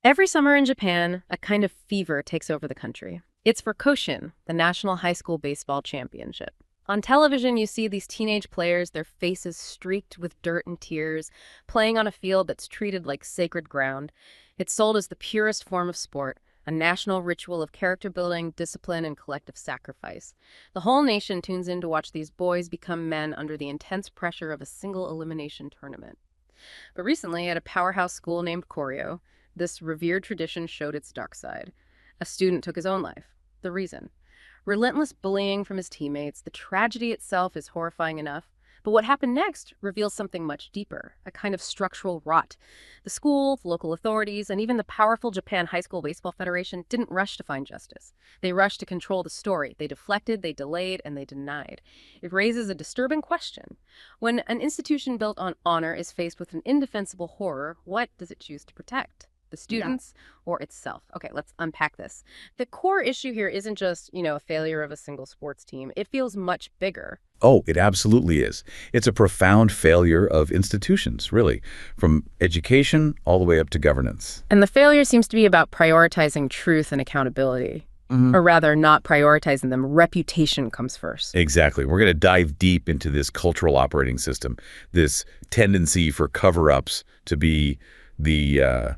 Every summer in Japan, a kind of fever takes over the country. It's for Koshien, the National High School Baseball Championship. On television, you see these teenage players, their faces streaked with dirt and tears, playing on a field that's treated like sacred ground. It's sold as the purest form of sport, a national ritual of character building, discipline, and collective sacrifice. The whole nation tunes in to watch these boys become men under the intense pressure of a single elimination tournament. But recently, at a powerhouse school named Koryo, this revered tradition showed its dark side. A student took his own life. The reason? Relentless bullying from his teammates. The tragedy itself is horrifying enough. But what happened next reveals something much deeper, a kind of structural rot. The school, local authorities, and even the powerful Japan High School Baseball Federation didn't rush to find justice. They rushed to control the story. They deflected, they delayed, and they denied. It raises a disturbing question. When an institution built on honor is faced with an indefensible horror, what does it choose to protect? The students or itself? Okay, let's unpack this. The core issue here isn't just, a failure of a single sports team. It feels much bigger. Oh, it absolutely is. It's a profound failure of institutions, really, from education all the way up to governance. And the failure seems to be about prioritizing truth and accountability. Or rather, not prioritizing them. Reputation comes first. Exactly. We're going to dive deep into this cultural operating system, this tendency for cover-ups to be the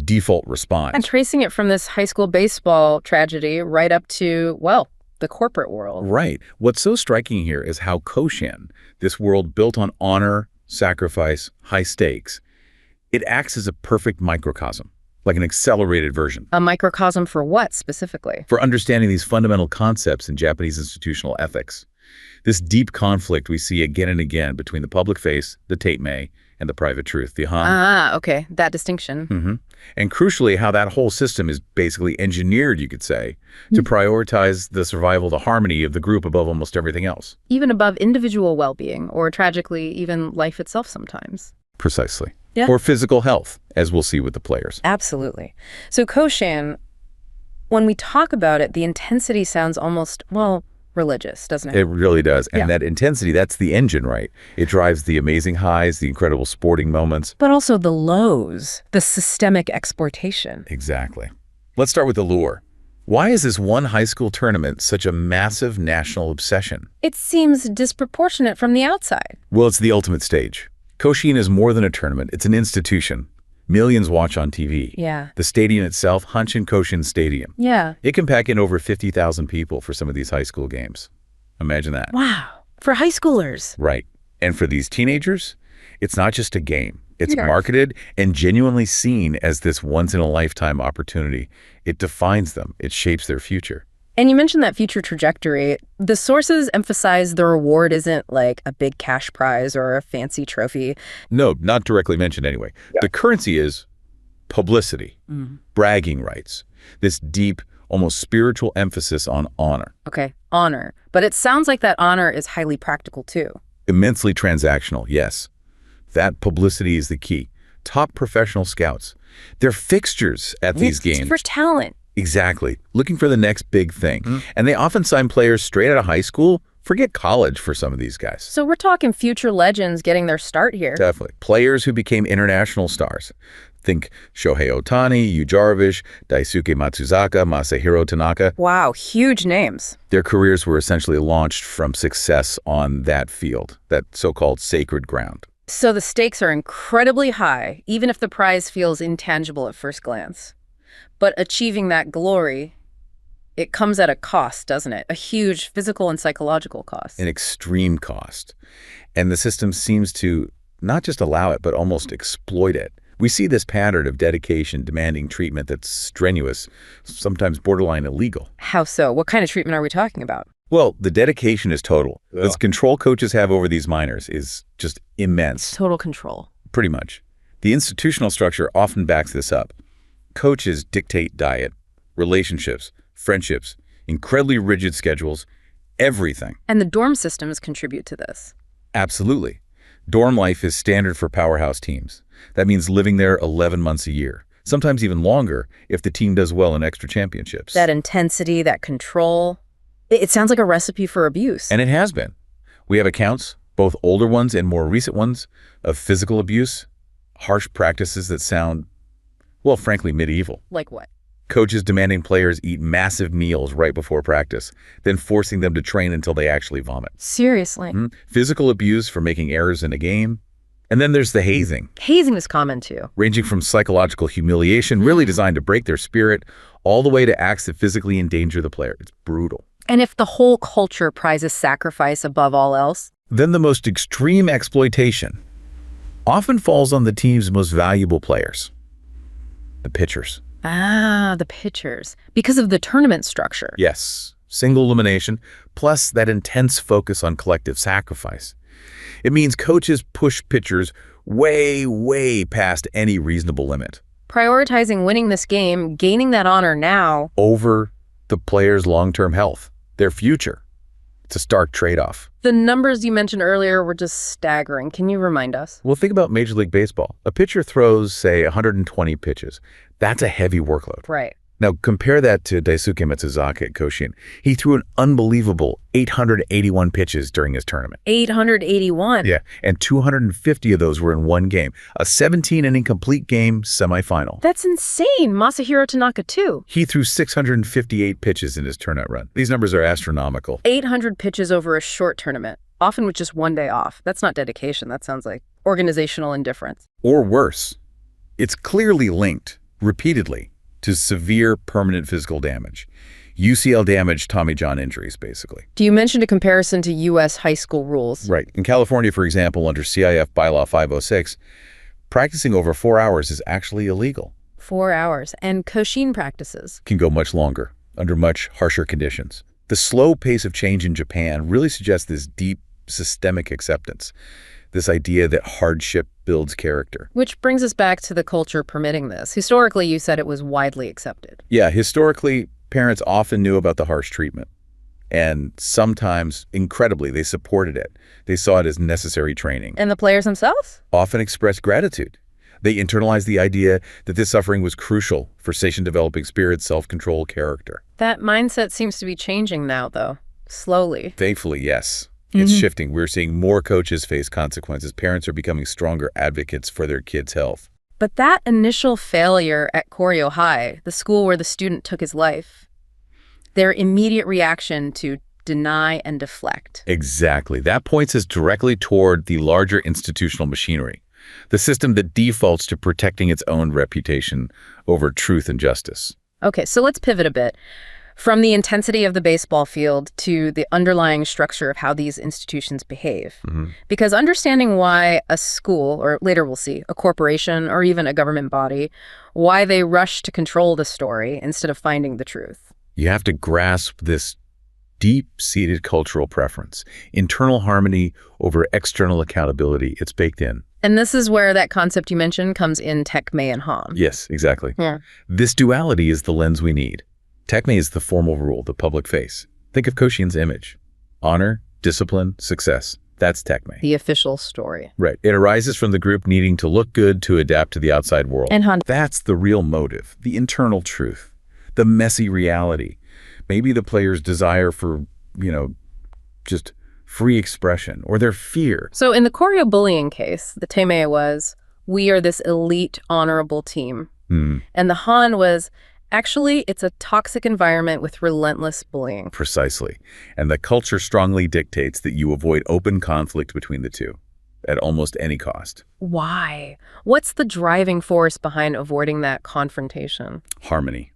default response. And tracing it from this high school baseball tragedy right up to, well, the corporate world. Right. What's so striking here is how Koshien, this world built on honor, sacrifice, high stakes, it acts as a perfect microcosm, like an accelerated version. A microcosm for what specifically? For understanding these fundamental concepts in Japanese institutional ethics. This deep conflict we see again and again between the public face, the Tatemae, and the private truth, the Honne. Ah, okay. That distinction. And crucially, how that whole system is basically engineered, you could say, to prioritize the survival, the harmony of the group above almost everything else. Even above individual well-being, or tragically, even life itself sometimes. Precisely. Yeah. Or physical health, as we'll see with the players. Absolutely. So Koshien, when we talk about it, the intensity sounds almost, well, religious, doesn't it? It really does. And that intensity, that's the engine, right? It drives the amazing highs, the incredible sporting moments. But also the lows, the systemic exploitation. Exactly. Let's start with the lure. Why is this one high school tournament such a massive national obsession? It seems disproportionate from the outside. Well, it's the ultimate stage. Koshien is more than a tournament. It's an institution. Millions watch on TV. Yeah. The stadium itself, Hanshin Koshien Stadium. Yeah. It can pack in over 50,000 people for some of these high school games. Imagine that. Wow. For high schoolers. Right. And for these teenagers, it's not just a game. It's marketed and genuinely seen as this once-in-a-lifetime opportunity. It defines them. It shapes their future. And you mentioned that future trajectory. The sources emphasize the reward isn't like a big cash prize or a fancy trophy. No, not directly mentioned anyway. Yeah. The currency is publicity, bragging rights, this deep, almost spiritual emphasis on honor. Okay, honor. But it sounds like that honor is highly practical too. Immensely transactional, yes. That publicity is the key. Top professional scouts. They're fixtures at these games. For talent. Exactly. Looking for the next big thing. And they often sign players straight out of high school. Forget college for some of these guys. So we're talking future legends getting their start here. Definitely. Players who became international stars. Think Shohei Ohtani, Yu Darvish, Daisuke Matsuzaka, Masahiro Tanaka. Wow, huge names. Their careers were essentially launched from success on that field, that so-called sacred ground. So the stakes are incredibly high, even if the prize feels intangible at first glance. But achieving that glory, it comes at a cost, doesn't it? A huge physical and psychological cost. An extreme cost. And the system seems to not just allow it, but almost exploit it. We see this pattern of dedication demanding treatment that's strenuous, sometimes borderline illegal. How so? What kind of treatment are we talking about? Well, the dedication is total. The control coaches have over these minors is just immense. Total control. Pretty much. The institutional structure often backs this up. Coaches dictate diet, relationships, friendships, incredibly rigid schedules, everything. And the dorm systems contribute to this. Absolutely. Dorm life is standard for powerhouse teams. That means living there 11 months a year, sometimes even longer if the team does well in extra championships. That intensity, that control, it sounds like a recipe for abuse. And it has been. We have accounts, both older ones and more recent ones, of physical abuse, harsh practices that sound Well, frankly, medieval. Like what? Coaches demanding players eat massive meals right before practice, then forcing them to train until they actually vomit. Seriously? Physical abuse for making errors in a game. And then there's the hazing. Hazing is common too. Ranging from psychological humiliation, really designed to break their spirit, all the way to acts that physically endanger the player. It's brutal. And if the whole culture prizes sacrifice above all else? Then the most extreme exploitation often falls on the team's most valuable players, the pitchers. Ah, the pitchers. Because of the tournament structure. Yes, single elimination, plus that intense focus on collective sacrifice. It means coaches push pitchers way, way past any reasonable limit. Prioritizing winning this game, gaining that honor now. Over the player's long-term health, their future. It's a stark trade-off. The numbers you mentioned earlier were just staggering. Can you remind us? Well, think about Major League Baseball. A pitcher throws, say, 120 pitches. That's a heavy workload. Right. Now, compare that to Daisuke Matsuzaka at Koshien. He threw an unbelievable 881 pitches during his tournament. 881? Yeah, and 250 of those were in one game. A 17-inning complete game semifinal. That's insane. Masahiro Tanaka, too. He threw 658 pitches in his turnout run. These numbers are astronomical. 800 pitches over a short tournament, often with just one day off. That's not dedication. That sounds like organizational indifference. Or worse, it's clearly linked, repeatedly, to severe permanent physical damage. UCL damage, Tommy John injuries, basically. You mentioned a comparison to U.S. high school rules. Right. In California, for example, under CIF Bylaw 506, practicing over 4 hours is actually illegal. 4 hours. And Koshien practices Can go much longer, under much harsher conditions. The slow pace of change in Japan really suggests this deep systemic acceptance, this idea that hardship builds character. Which brings us back to the culture permitting this. Historically, you said it was widely accepted. Yeah, historically, parents often knew about the harsh treatment. And sometimes, incredibly, they supported it. They saw it as necessary training. And the players themselves? Often expressed gratitude. They internalized the idea that this suffering was crucial for station-developing spirit, self-control, character. That mindset seems to be changing now, though. Slowly. Thankfully, yes. It's shifting. We're seeing more coaches face consequences. Parents are becoming stronger advocates for their kids' health. But that initial failure at Koryo High, the school where the student took his life, their immediate reaction to deny and deflect. Exactly. That points us directly toward the larger institutional machinery, the system that defaults to protecting its own reputation over truth and justice. Okay, so let's pivot a bit. From the intensity of the baseball field to the underlying structure of how these institutions behave. Because understanding why a school, or later we'll see, a corporation or even a government body, why they rush to control the story instead of finding the truth. You have to grasp this deep-seated cultural preference, internal harmony over external accountability. It's baked in. And this is where that concept you mentioned comes in Tatemae and Honne. Yes, exactly. Yeah. This duality is the lens we need. Tatemae is the formal rule, the public face. Think of Koshien's image. Honor, discipline, success. That's Tatemae. The official story. Right. It arises from the group needing to look good to adapt to the outside world. And Honne. That's the real motive, the internal truth, the messy reality. Maybe the player's desire for, just free expression or their fear. So in the Koryo bullying case, the Tatemae was, we are this elite, honorable team. And the Honne was, actually, it's a toxic environment with relentless bullying. Precisely. And the culture strongly dictates that you avoid open conflict between the two at almost any cost. Why? What's the driving force behind avoiding that confrontation? Harmony.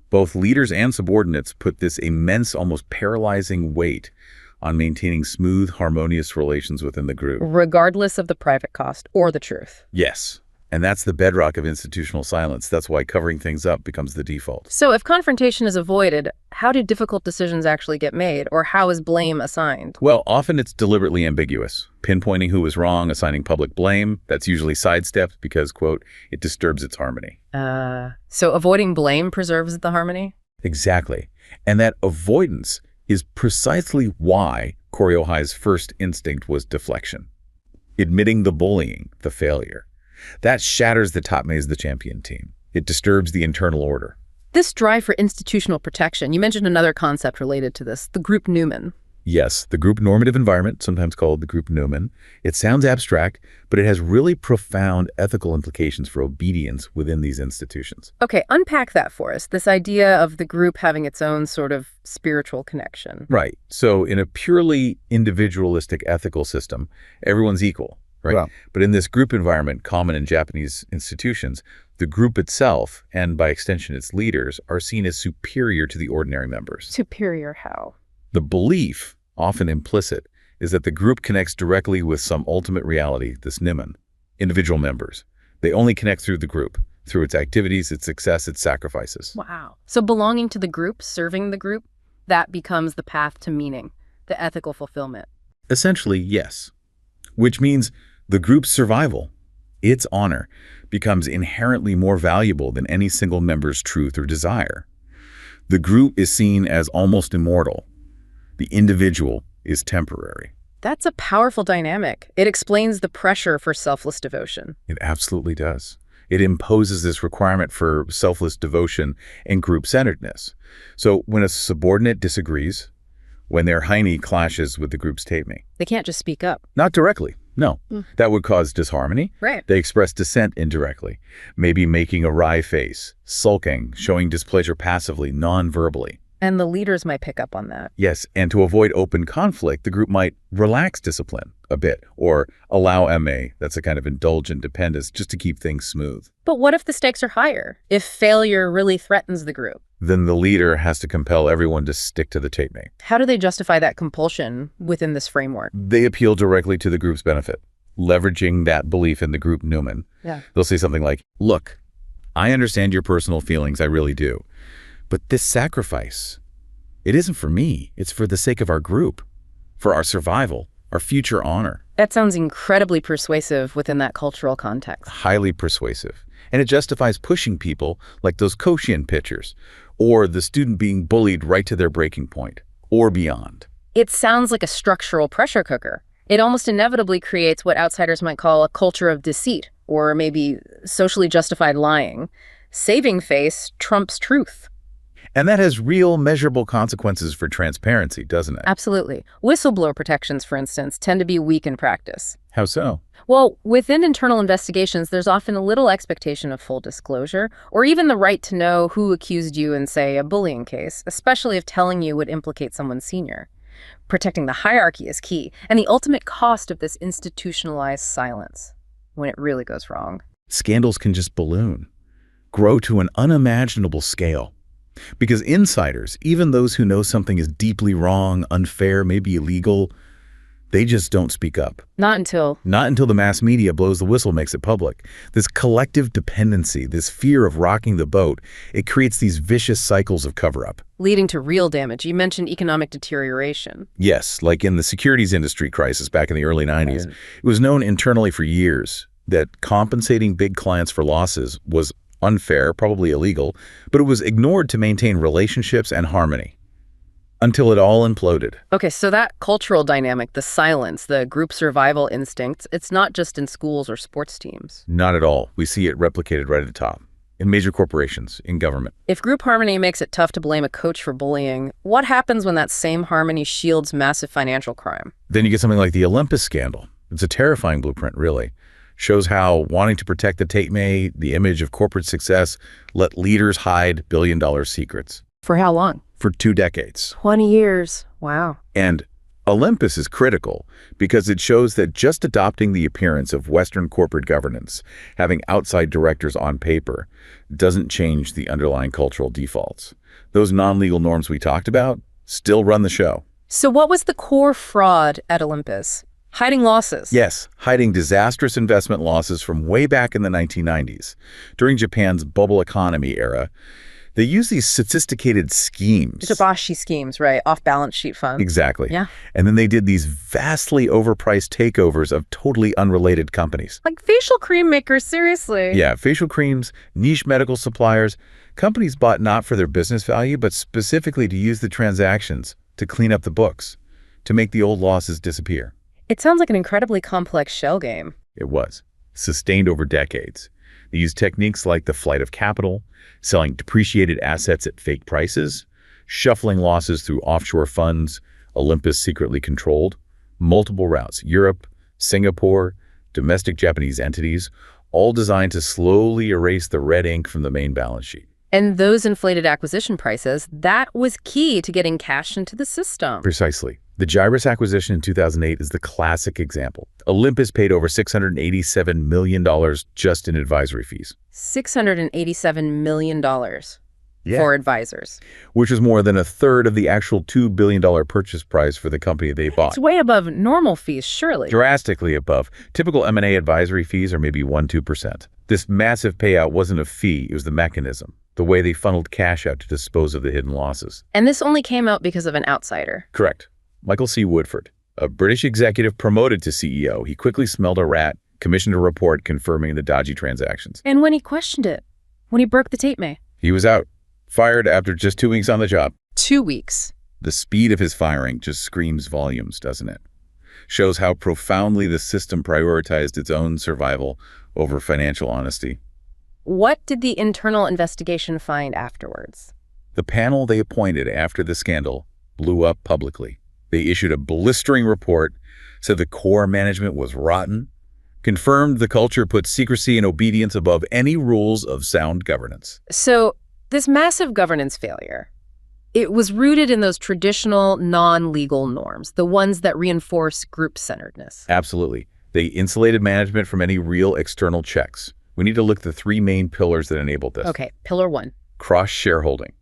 Both leaders and subordinates put this immense, almost paralyzing weight on maintaining smooth, harmonious relations within the group. Regardless of the private cost or the truth. Yes. And that's the bedrock of institutional silence. That's why covering things up becomes the default. So if confrontation is avoided, how do difficult decisions actually get made? Or how is blame assigned? Well, often it's deliberately ambiguous. Pinpointing who was wrong, assigning public blame, that's usually sidestepped because, quote, it disturbs its harmony. So avoiding blame preserves the harmony? Exactly. And that avoidance is precisely why Koryo High's first instinct was deflection. Admitting the bullying, the failure. That shatters the Tatemae the champion team. It disturbs the internal order. This drive for institutional protection, you mentioned another concept related to this, the group Newman. Yes, the group normative environment, sometimes called the group noumen, it sounds abstract, but it has really profound ethical implications for obedience within these institutions. Okay, unpack that for us, this idea of the group having its own sort of spiritual connection. Right. So in a purely individualistic ethical system, everyone's equal, right? Wow. But in this group environment common in Japanese institutions, the group itself, and by extension its leaders, are seen as superior to the ordinary members. Superior how? The belief, often implicit, is that the group connects directly with some ultimate reality, this Nimon, individual members. They only connect through the group, through its activities, its success, its sacrifices. Wow. So belonging to the group, serving the group, that becomes the path to meaning, the ethical fulfillment. Essentially, yes. Which means the group's survival, its honor, becomes inherently more valuable than any single member's truth or desire. The group is seen as almost immortal. The individual is temporary. That's a powerful dynamic. It explains the pressure for selfless devotion. It absolutely does. It imposes this requirement for selfless devotion and group-centeredness. So when a subordinate disagrees, when their Honne clashes with the group's Tatemae, They can't just speak up. not directly, no. That would cause disharmony. Right. They express dissent indirectly, maybe making a wry face, sulking, showing displeasure passively, non-verbally. And the leaders might pick up on that. Yes, and to avoid open conflict, the group might relax discipline a bit, or allow MA, that's a kind of indulgent dependence, just to keep things smooth. But what if the stakes are higher? If failure really threatens the group? Then the leader has to compel everyone to stick to the Tatemae. How do they justify that compulsion within this framework? They appeal directly to the group's benefit, leveraging that belief in the group noumen. Yeah. They'll say something like, look, I understand your personal feelings, I really do. But this sacrifice, it isn't for me. It's for the sake of our group, for our survival, our future honor. That sounds incredibly persuasive within that cultural context. Highly persuasive. And it justifies pushing people like those Koshien pitchers, or the student being bullied right to their breaking point, or beyond. It sounds like a structural pressure cooker. It almost inevitably creates what outsiders might call a culture of deceit, or maybe socially justified lying. Saving face trumps truth. And that has real measurable consequences for transparency, doesn't it? Absolutely. Whistleblower protections, for instance, tend to be weak in practice. How so? Well, within internal investigations, there's often a little expectation of full disclosure, or even the right to know who accused you in, say, a bullying case, especially if telling you would implicate someone senior. Protecting the hierarchy is key, and the ultimate cost of this institutionalized silence, when it really goes wrong. Scandals can just balloon, grow to an unimaginable scale. Because insiders, even those who know something is deeply wrong, unfair, maybe illegal, they just don't speak up. Not until The mass media blows the whistle, makes it public. This collective dependency, this fear of rocking the boat, it creates these vicious cycles of cover-up. leading to real damage. You mentioned economic deterioration. Yes, like in the securities industry crisis back in the early 90s. It was known internally for years that compensating big clients for losses was unfair, probably illegal, but it was ignored to maintain relationships and harmony. Until it all imploded. Okay, so that cultural dynamic, the silence, the group survival instincts, it's not just in schools or sports teams. Not at all. We see it replicated right at the top. In major corporations, in government. If group harmony makes it tough to blame a coach for bullying, what happens when that same harmony shields massive financial crime? Then you get something like the Olympus scandal. It's a terrifying blueprint, really. Shows how wanting to protect the Tatemae, the image of corporate success, let leaders hide billion-dollar secrets. For how long? For 2 decades. 20 years. Wow. And Olympus is critical because it shows that just adopting the appearance of Western corporate governance, having outside directors on paper, doesn't change the underlying cultural defaults. Those non-legal norms we talked about still run the show. So what was the core fraud at Olympus? Hiding losses. Yes, hiding disastrous investment losses from way back in the 1990s. During Japan's bubble economy era, they used these sophisticated schemes. Tabashi schemes, right? Off-balance sheet funds. Exactly. Yeah. And then they did these vastly overpriced takeovers of totally unrelated companies. Like facial cream makers, seriously. Yeah, facial creams, niche medical suppliers. Companies bought not for their business value, but specifically to use the transactions to clean up the books, to make the old losses disappear. It sounds like an incredibly complex shell game. It was. Sustained over decades. They used techniques like the flight of capital, selling depreciated assets at fake prices, shuffling losses through offshore funds, Olympus secretly controlled multiple routes, Europe, Singapore, domestic Japanese entities, all designed to slowly erase the red ink from the main balance sheet. And those inflated acquisition prices, that was key to getting cash into the system. Precisely. The Gyrus acquisition in 2008 is the classic example. Olympus paid over $687 million just in advisory fees. $687 million for advisors. Which is more than a third of the actual $2 billion purchase price for the company they bought. It's way above normal fees, surely. Drastically above. Typical M&A advisory fees are maybe 1–2%. This massive payout wasn't a fee, it was the mechanism, the way they funneled cash out to dispose of the hidden losses. And this only came out because of an outsider. Correct. Michael C. Woodford, a British executive promoted to CEO. He quickly smelled a rat, commissioned a report confirming the dodgy transactions. And when he questioned it, when he broke the Tatemae. He was out, fired after just 2 weeks on the job. 2 weeks. The speed of his firing just screams volumes, doesn't it? Shows how profoundly the system prioritized its own survival over financial honesty. What did the internal investigation find afterwards? The panel they appointed after the scandal blew up publicly. They issued a blistering report, said the core management was rotten, confirmed the culture put secrecy and obedience above any rules of sound governance. So this massive governance failure, it was rooted in those traditional non-legal norms, the ones that reinforce group-centeredness. Absolutely. They insulated management from any real external checks. We need to look at the 3 main pillars that enabled this. Okay, pillar 1. Cross-shareholding.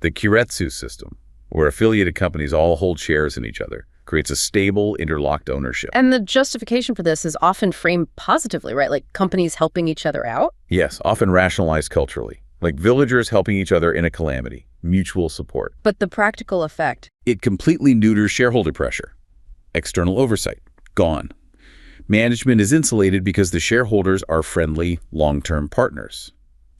The Keiretsu system, where affiliated companies all hold shares in each other, creates a stable, interlocked ownership. And the justification for this is often framed positively, right? Like companies helping each other out? Yes, often rationalized culturally, like villagers helping each other in a calamity, mutual support. But the practical effect? It completely neuters shareholder pressure. External oversight, gone. Management is insulated because the shareholders are friendly, long-term partners.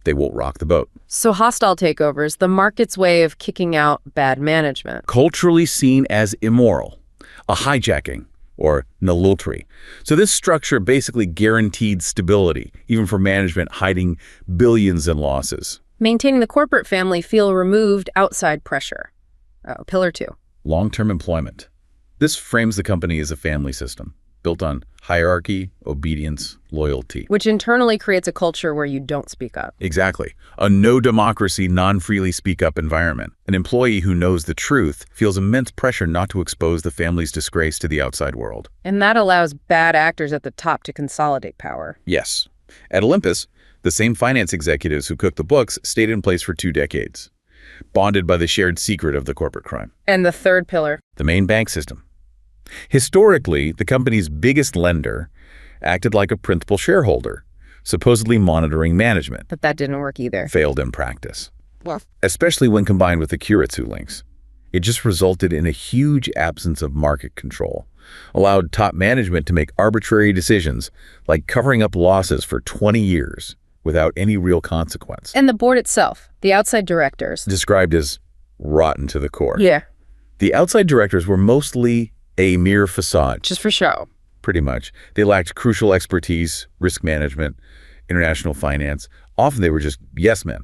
They won't rock the boat. So hostile takeovers, the market's way of kicking out bad management. Culturally seen as immoral, a hijacking, or nulultry. So this structure basically guaranteed stability, even for management hiding billions in losses. Maintaining the corporate family feel removed outside pressure. Pillar 2. Long-term employment. This frames the company as a family system, built on hierarchy, obedience, loyalty. Which internally creates a culture where you don't speak up. Exactly. A no-democracy, non-freely speak-up environment. An employee who knows the truth feels immense pressure not to expose the family's disgrace to the outside world. And that allows bad actors at the top to consolidate power. Yes. At Olympus, the same finance executives who cooked the books stayed in place for 2 decades, bonded by the shared secret of the corporate crime. And the third pillar? The main bank system. Historically, the company's biggest lender acted like a principal shareholder, supposedly monitoring management. But that didn't work either. Failed in practice. Especially when combined with the Keiretsu links. It just resulted in a huge absence of market control, allowed top management to make arbitrary decisions, like covering up losses for 20 years without any real consequence. And the board itself, the outside directors. Described as rotten to the core. Yeah. The outside directors were mostly a mere facade. Just for show. Pretty much. They lacked crucial expertise, risk management, international finance. Often they were just yes men,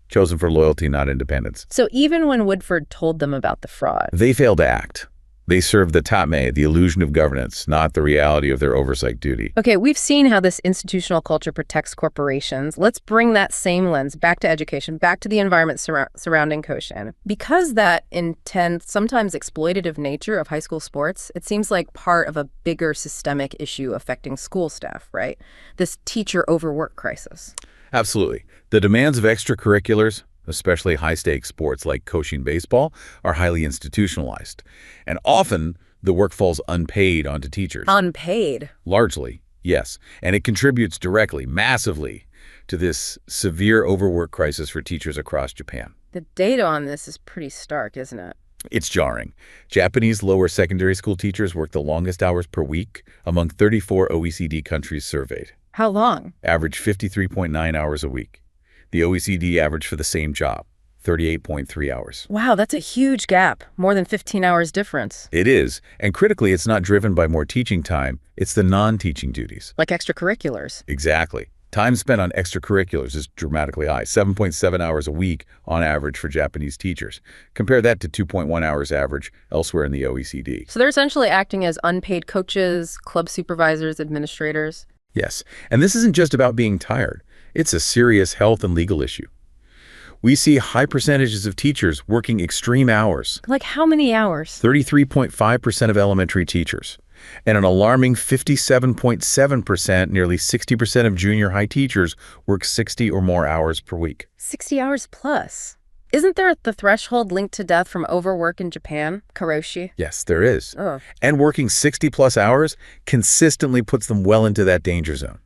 chosen for loyalty, not independence. So even when Woodford told them about the fraud, they failed to act. They served the Tatemae, the illusion of governance, not the reality of their oversight duty. Okay, we've seen how this institutional culture protects corporations. Let's bring that same lens back to education, back to the environment surrounding Koshien. Because that intense, sometimes exploitative nature of high school sports, it seems like part of a bigger systemic issue affecting school staff, right? This teacher overwork crisis. Absolutely. The demands of extracurriculars, especially high-stakes sports like Koshien baseball, are highly institutionalized. And often, the work falls unpaid onto teachers. Unpaid? Largely, yes. And it contributes directly, massively, to this severe overwork crisis for teachers across Japan. The data on this is pretty stark, isn't it? It's jarring. Japanese lower secondary school teachers work the longest hours per week among 34 OECD countries surveyed. How long? Average 53.9 hours a week. The OECD average for the same job, 38.3 hours. Wow, that's a huge gap. More than 15 hours difference. It is. And critically, it's not driven by more teaching time. It's the non-teaching duties. Like extracurriculars. Exactly. Time spent on extracurriculars is dramatically high, 7.7 hours a week on average for Japanese teachers. Compare that to 2.1 hours average elsewhere in the OECD. So they're essentially acting as unpaid coaches, club supervisors, administrators. Yes, and this isn't just about being tired. It's a serious health and legal issue. We see high percentages of teachers working extreme hours. Like how many hours? 33.5% of elementary teachers. And an alarming 57.7%, nearly 60% of junior high teachers work 60 or more hours per week. 60 hours plus. Isn't there the threshold linked to death from overwork in Japan, karoshi? Yes, there is. Oh. And working 60-plus hours consistently puts them well into that danger zone.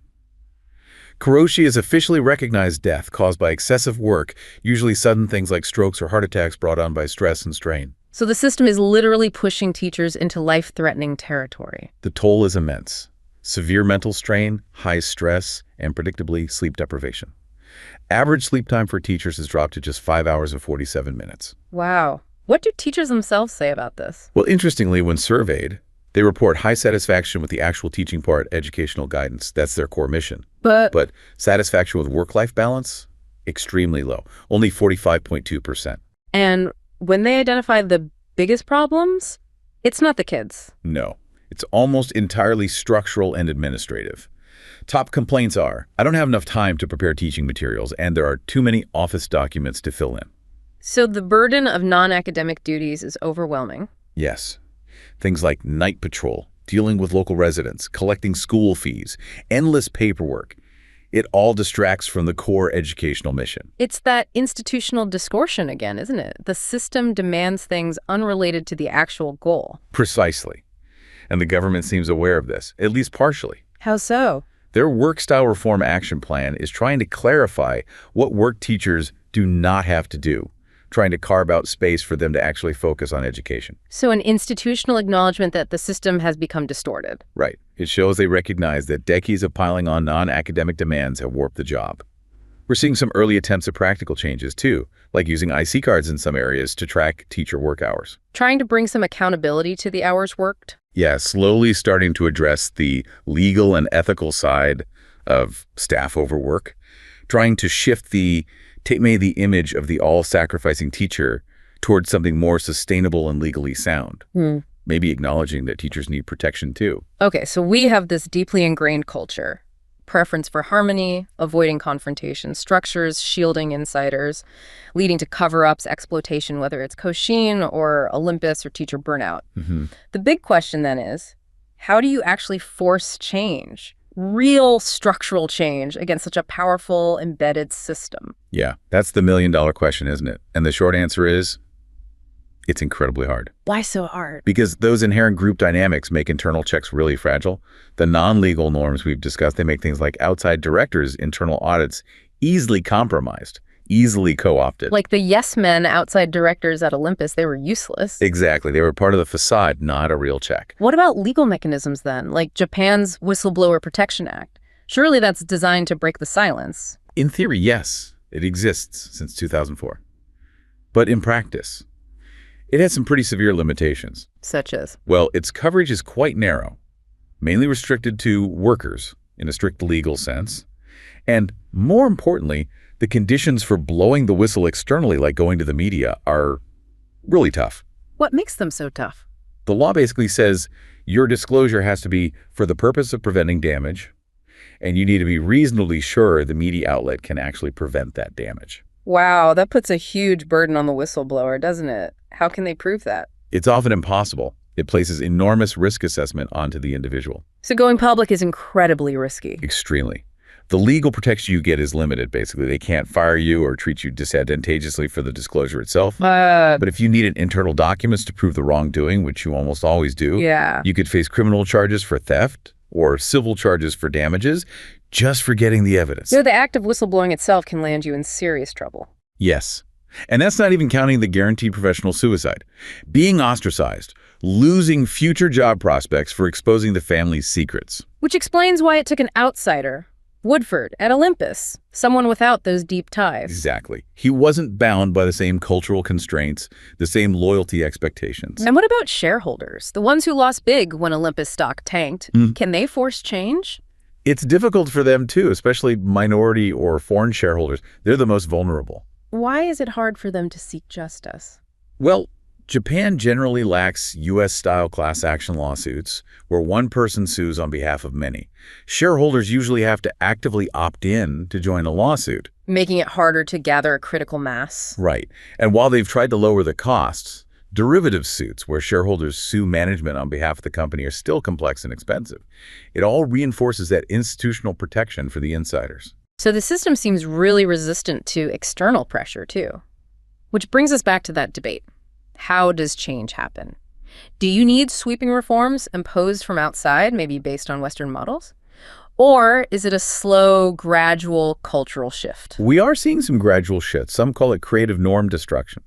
Karoshi is officially recognized death caused by excessive work, usually sudden things like strokes or heart attacks brought on by stress and strain. So the system is literally pushing teachers into life-threatening territory. The toll is immense. Severe mental strain, high stress, and predictably sleep deprivation. Average sleep time for teachers has dropped to just 5 hours and 47 minutes. Wow. What do teachers themselves say about this? Well, interestingly, when surveyed, they report high satisfaction with the actual teaching part, educational guidance. That's their core mission. But satisfaction with work-life balance? Extremely low, only 45.2%. And when they identify the biggest problems, it's not the kids. No, it's almost entirely structural and administrative. Top complaints are, I don't have enough time to prepare teaching materials, and there are too many office documents to fill in. So the burden of non-academic duties is overwhelming. Yes. Things like night patrol, dealing with local residents, collecting school fees, endless paperwork. It all distracts from the core educational mission. It's that institutional distortion again, isn't it? The system demands things unrelated to the actual goal. Precisely. And the government seems aware of this, at least partially. How so? Their work style reform action plan is trying to clarify what work teachers do not have to do, trying to carve out space for them to actually focus on education. So an institutional acknowledgement that the system has become distorted. Right. It shows they recognize that decades of piling on non-academic demands have warped the job. We're seeing some early attempts at practical changes, too, like using IC cards in some areas to track teacher work hours. Trying to bring some accountability to the hours worked? Yeah, slowly starting to address the legal and ethical side of staff overwork, trying to shift the Tatemae, the image of the all-sacrificing teacher, towards something more sustainable and legally sound. Maybe acknowledging that teachers need protection, too. Okay, so we have this deeply ingrained culture. Preference for harmony, avoiding confrontation, structures, shielding insiders, leading to cover-ups, exploitation, whether it's Koshien or Olympus or teacher burnout. The big question then is, how do you actually force change? Real structural change against such a powerful, embedded system? Yeah, that's the million-dollar question, isn't it? And the short answer is, it's incredibly hard. Why so hard? Because those inherent group dynamics make internal checks really fragile. The non-legal norms we've discussed, they make things like outside directors' internal audits easily compromised, easily co-opted. Like the yes men outside directors at Olympus, they were useless. Exactly. They were part of the facade, not a real check. What about legal mechanisms then, like Japan's Whistleblower Protection Act? Surely that's designed to break the silence. In theory, yes, it exists since 2004. But in practice, it has some pretty severe limitations. Such as? Well, its coverage is quite narrow, mainly restricted to workers in a strict legal sense. And more importantly, the conditions for blowing the whistle externally, like going to the media, are really tough. What makes them so tough? The law basically says your disclosure has to be for the purpose of preventing damage, and you need to be reasonably sure the media outlet can actually prevent that damage. Wow, that puts a huge burden on the whistleblower, doesn't it? How can they prove that? It's often impossible. It places enormous risk assessment onto the individual. So going public is incredibly risky. Extremely. The legal protection you get is limited, basically. They can't fire you or treat you disadvantageously for the disclosure itself. But if you needed internal documents to prove the wrongdoing, which you almost always do, you could face criminal charges for theft or civil charges for damages just for getting the evidence. So the act of whistleblowing itself can land you in serious trouble. Yes. And that's not even counting the guaranteed professional suicide. Being ostracized, losing future job prospects for exposing the family's secrets. Which explains why it took an outsider, Woodford, at Olympus, someone without those deep ties. Exactly. He wasn't bound by the same cultural constraints, the same loyalty expectations. And what about shareholders, the ones who lost big when Olympus stock tanked? Can they force change? It's difficult for them too, especially minority or foreign shareholders. They're the most vulnerable. Why is it hard for them to seek justice? Well, Japan generally lacks U.S.-style class action lawsuits where one person sues on behalf of many. Shareholders usually have to actively opt in to join a lawsuit. Making it harder to gather a critical mass. Right. And while they've tried to lower the costs, derivative suits where shareholders sue management on behalf of the company are still complex and expensive. It all reinforces that institutional protection for the insiders. So the system seems really resistant to external pressure, too. Which brings us back to that debate. How does change happen? Do you need sweeping reforms imposed from outside, maybe based on Western models? Or is it a slow, gradual cultural shift? We are seeing some gradual shifts. Some call it creative norm destruction.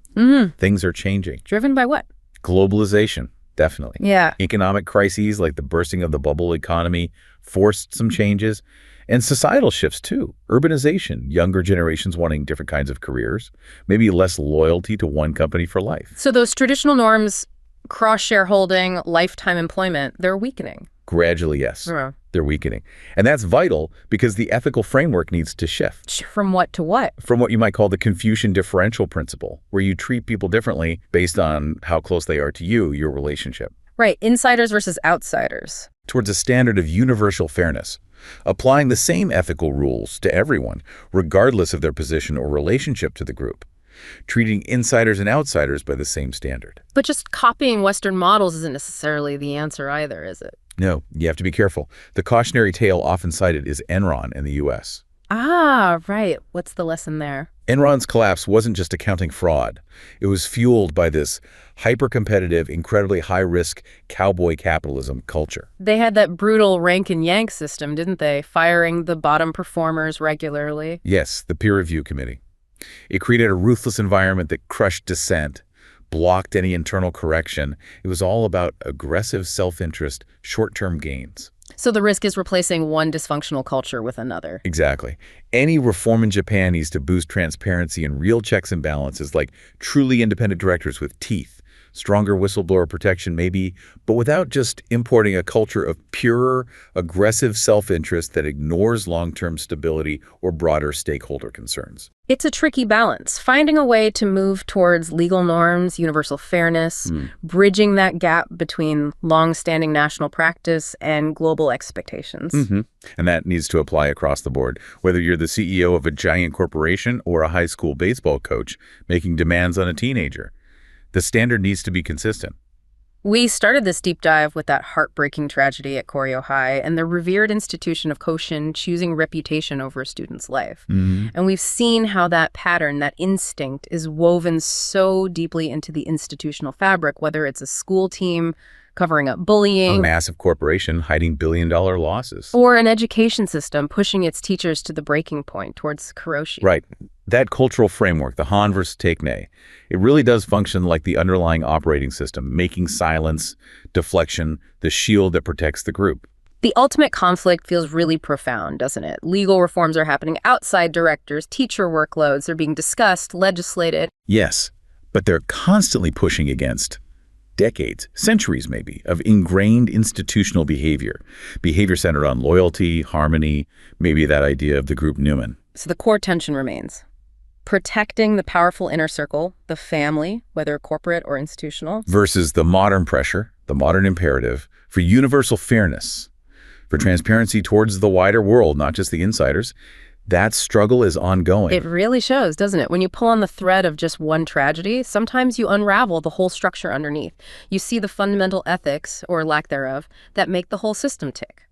Things are changing. Driven by what? Globalization, definitely. Yeah. Economic crises like the bursting of the bubble economy forced some changes. And societal shifts, too. Urbanization, younger generations wanting different kinds of careers, maybe less loyalty to one company for life. So those traditional norms, cross-shareholding, lifetime employment, they're weakening. Gradually, yes. Yeah. They're weakening. And that's vital because the ethical framework needs to shift. From what to what? From what you might call the Confucian differential principle, where you treat people differently based on how close they are to you, your relationship. Right, insiders versus outsiders. Towards a standard of universal fairness, applying the same ethical rules to everyone, regardless of their position or relationship to the group. Treating insiders and outsiders by the same standard. But just copying Western models isn't necessarily the answer either, is it? No, you have to be careful. The cautionary tale often cited is Enron in the U.S. Ah, right. What's the lesson there? Enron's collapse wasn't just accounting fraud. It was fueled by this hyper-competitive, incredibly high-risk cowboy capitalism culture. They had that brutal rank and yank system, didn't they? Firing the bottom performers regularly. Yes, the peer review committee. It created a ruthless environment that crushed dissent, blocked any internal correction. It was all about aggressive self-interest, short-term gains. So the risk is replacing one dysfunctional culture with another. Exactly. Any reform in Japan needs to boost transparency and real checks and balances, like truly independent directors with teeth, stronger whistleblower protection maybe, but without just importing a culture of pure, aggressive self-interest that ignores long-term stability or broader stakeholder concerns. It's a tricky balance, finding a way to move towards legal norms, universal fairness, bridging that gap between long-standing national practice and global expectations. And that needs to apply across the board, whether you're the CEO of a giant corporation or a high school baseball coach making demands on a teenager. The standard needs to be consistent. We started this deep dive with that heartbreaking tragedy at Koryo High and the revered institution of Koshien choosing reputation over a student's life. And we've seen how that pattern, that instinct, is woven so deeply into the institutional fabric, whether it's a school team covering up bullying, A massive corporation hiding billion-dollar losses. or an education system pushing its teachers to the breaking point towards karoshi. Right. That cultural framework, the Honne versus Tatemae, it really does function like the underlying operating system, making silence, deflection, the shield that protects the group. The ultimate conflict feels really profound, doesn't it? Legal reforms are happening outside directors, teacher workloads are being discussed, legislated. Yes, but they're constantly pushing against decades, centuries maybe, of ingrained institutional behavior centered on loyalty, harmony, maybe that idea of the group Newman. So the core tension remains. Protecting the powerful inner circle, the family, whether corporate or institutional. Versus the modern pressure, the modern imperative for universal fairness, for transparency towards the wider world, not just the insiders. That struggle is ongoing. It really shows, doesn't it? When you pull on the thread of just one tragedy, sometimes you unravel the whole structure underneath. You see the fundamental ethics, or lack thereof, that make the whole system tick.